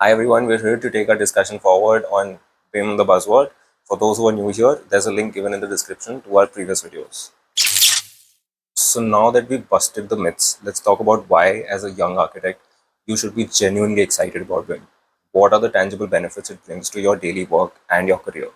Hi everyone, we're here to take our discussion forward on BIM the buzzword. For those who are new here, there's a link given in the description to our previous videos. So now that we've busted the myths, let's talk about why, as a young architect, you should be genuinely excited about BIM. What are the tangible benefits it brings to your daily work and your career?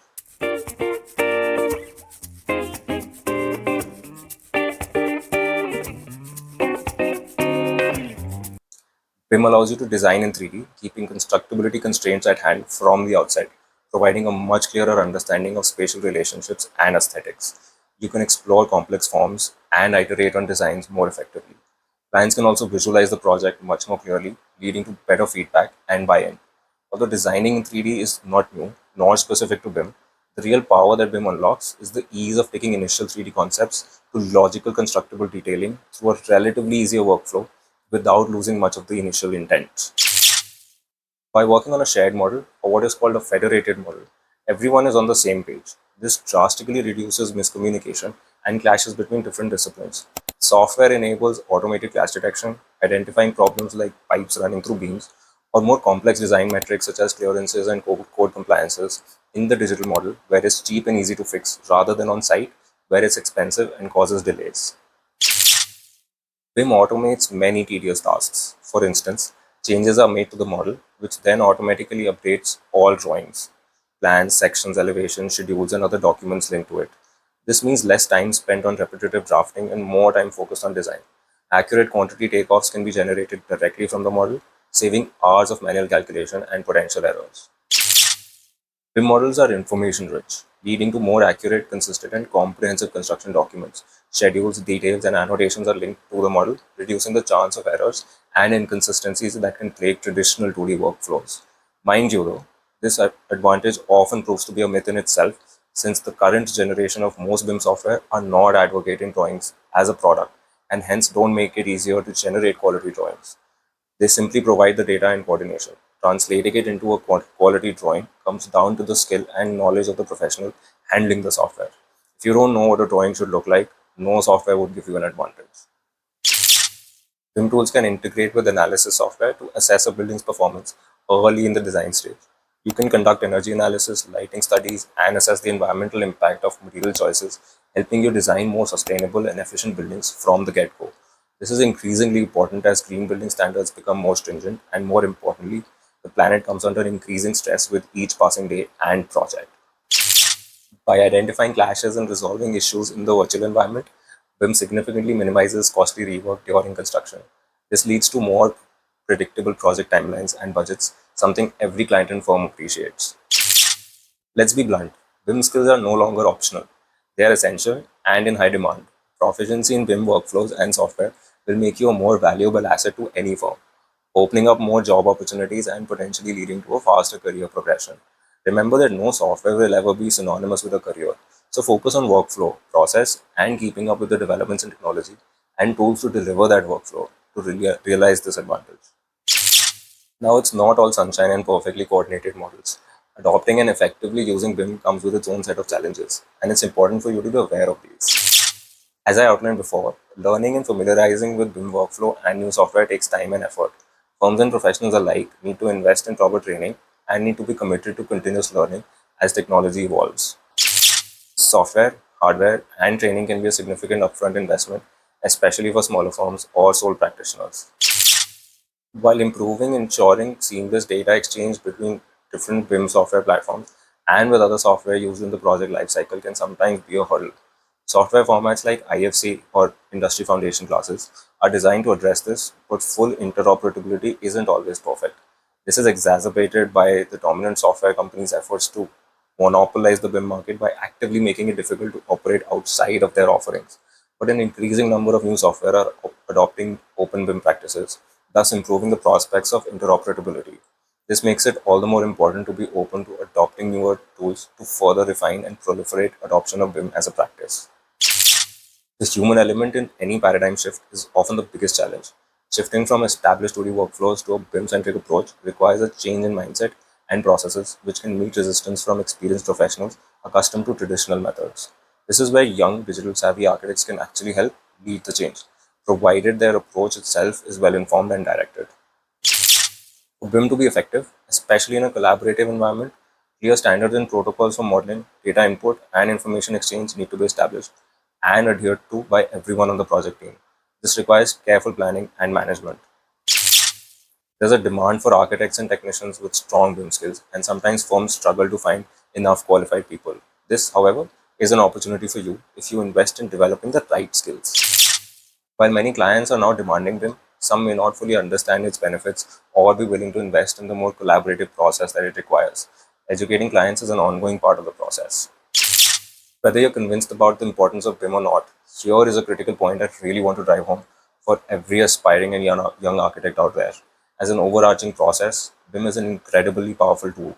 BIM allows you to design in 3D, keeping constructability constraints at hand from the outset, providing a much clearer understanding of spatial relationships and aesthetics. You can explore complex forms and iterate on designs more effectively. Clients can also visualize the project much more clearly, leading to better feedback and buy-in. Although designing in 3D is not new, nor specific to BIM, the real power that BIM unlocks is the ease of taking initial 3D concepts to logical constructible detailing through a relatively easier workflow without losing much of the initial intent. By working on a shared model, or what is called a federated model, everyone is on the same page. This drastically reduces miscommunication and clashes between different disciplines. Software enables automated clash detection, identifying problems like pipes running through beams, or more complex design metrics such as clearances and code compliances in the digital model, where it's cheap and easy to fix, rather than on site, where it's expensive and causes delays. BIM automates many tedious tasks. For instance, changes are made to the model, which then automatically updates all drawings, plans, sections, elevations, schedules, and other documents linked to it. This means less time spent on repetitive drafting and more time focused on design. Accurate quantity takeoffs can be generated directly from the model, saving hours of manual calculation and potential errors. BIM models are information rich, leading to more accurate, consistent, and comprehensive construction documents. Schedules, details, and annotations are linked to the model, reducing the chance of errors and inconsistencies that can plague traditional 2D workflows. Mind you, though, this advantage often proves to be a myth in itself, since the current generation of most BIM software are not advocating drawings as a product and hence don't make it easier to generate quality drawings. They simply provide the data and coordination. Translating it into a quality drawing comes down to the skill and knowledge of the professional handling the software. If you don't know what a drawing should look like, no software would give you an advantage. BIM tools can integrate with analysis software to assess a building's performance early in the design stage. You can conduct energy analysis, lighting studies, and assess the environmental impact of material choices, helping you design more sustainable and efficient buildings from the get-go. This is increasingly important as green building standards become more stringent, and more importantly, the planet comes under increasing stress with each passing day and project. By identifying clashes and resolving issues in the virtual environment, BIM significantly minimizes costly rework during construction. This leads to more predictable project timelines and budgets, something every client and firm appreciates. Let's be blunt, BIM skills are no longer optional. They are essential and in high demand. Proficiency in BIM workflows and software will make you a more valuable asset to any firm, opening up more job opportunities and potentially leading to a faster career progression. Remember that no software will ever be synonymous with a career. So focus on workflow, process, and keeping up with the developments in technology and tools to deliver that workflow to really realize this advantage. Now, it's not all sunshine and perfectly coordinated models. Adopting and effectively using BIM comes with its own set of challenges, and it's important for you to be aware of these. As I outlined before, learning and familiarizing with BIM workflow and new software takes time and effort. Firms and professionals alike need to invest in proper training and need to be committed to continuous learning as technology evolves. Software, hardware, and training can be a significant upfront investment, especially for smaller firms or sole practitioners. While improving, ensuring seamless data exchange between different BIM software platforms and with other software used in the project lifecycle can sometimes be a hurdle. Software formats like IFC or industry foundation classes are designed to address this, but full interoperability isn't always perfect. This is exacerbated by the dominant software companies' efforts to monopolize the BIM market by actively making it difficult to operate outside of their offerings. But an increasing number of new software are adopting open BIM practices, thus improving the prospects of interoperability. This makes it all the more important to be open to adopting newer tools to further refine and proliferate adoption of BIM as a practice. The human element in any paradigm shift is often the biggest challenge. Shifting from established 2D workflows to a BIM-centric approach requires a change in mindset and processes, which can meet resistance from experienced professionals accustomed to traditional methods. This is where young digital savvy architects can actually help lead the change, provided their approach itself is well informed and directed. For BIM to be effective, especially in a collaborative environment, clear standards and protocols for modeling, data input, and information exchange need to be established and adhered to by everyone on the project team. This requires careful planning and management. There's a demand for architects and technicians with strong BIM skills, and sometimes firms struggle to find enough qualified people. This, however, is an opportunity for you if you invest in developing the right skills. While many clients are now demanding them, some may not fully understand its benefits or be willing to invest in the more collaborative process that it requires. Educating clients is an ongoing part of the process. Whether you're convinced about the importance of BIM or not, here is a critical point I really want to drive home for every aspiring and young architect out there. As an overarching process, BIM is an incredibly powerful tool,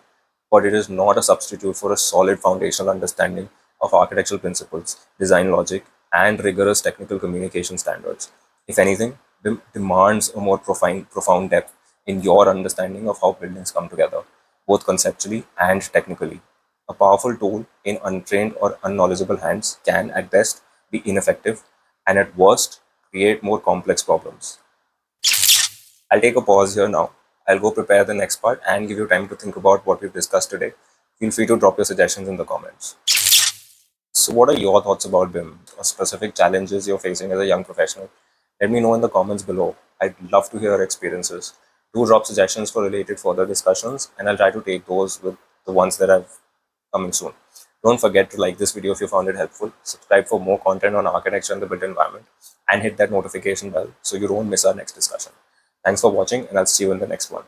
but it is not a substitute for a solid foundational understanding of architectural principles, design logic, and rigorous technical communication standards. If anything, BIM demands a more profound depth in your understanding of how buildings come together, both conceptually and technically. A powerful tool in untrained or unknowledgeable hands can, at best, be ineffective and, at worst, create more complex problems. I'll take a pause here now. I'll go prepare the next part and give you time to think about what we've discussed today. Feel free to drop your suggestions in the comments. So, what are your thoughts about BIM or specific challenges you're facing as a young professional? Let me know in the comments below. I'd love to hear your experiences. Do drop suggestions for related further discussions, and I'll try to take those with the ones that I've coming soon. Don't forget to like this video if you found it helpful, subscribe for more content on architecture and the built environment, and hit that notification bell so you don't miss our next discussion. Thanks for watching, and I'll see you in the next one.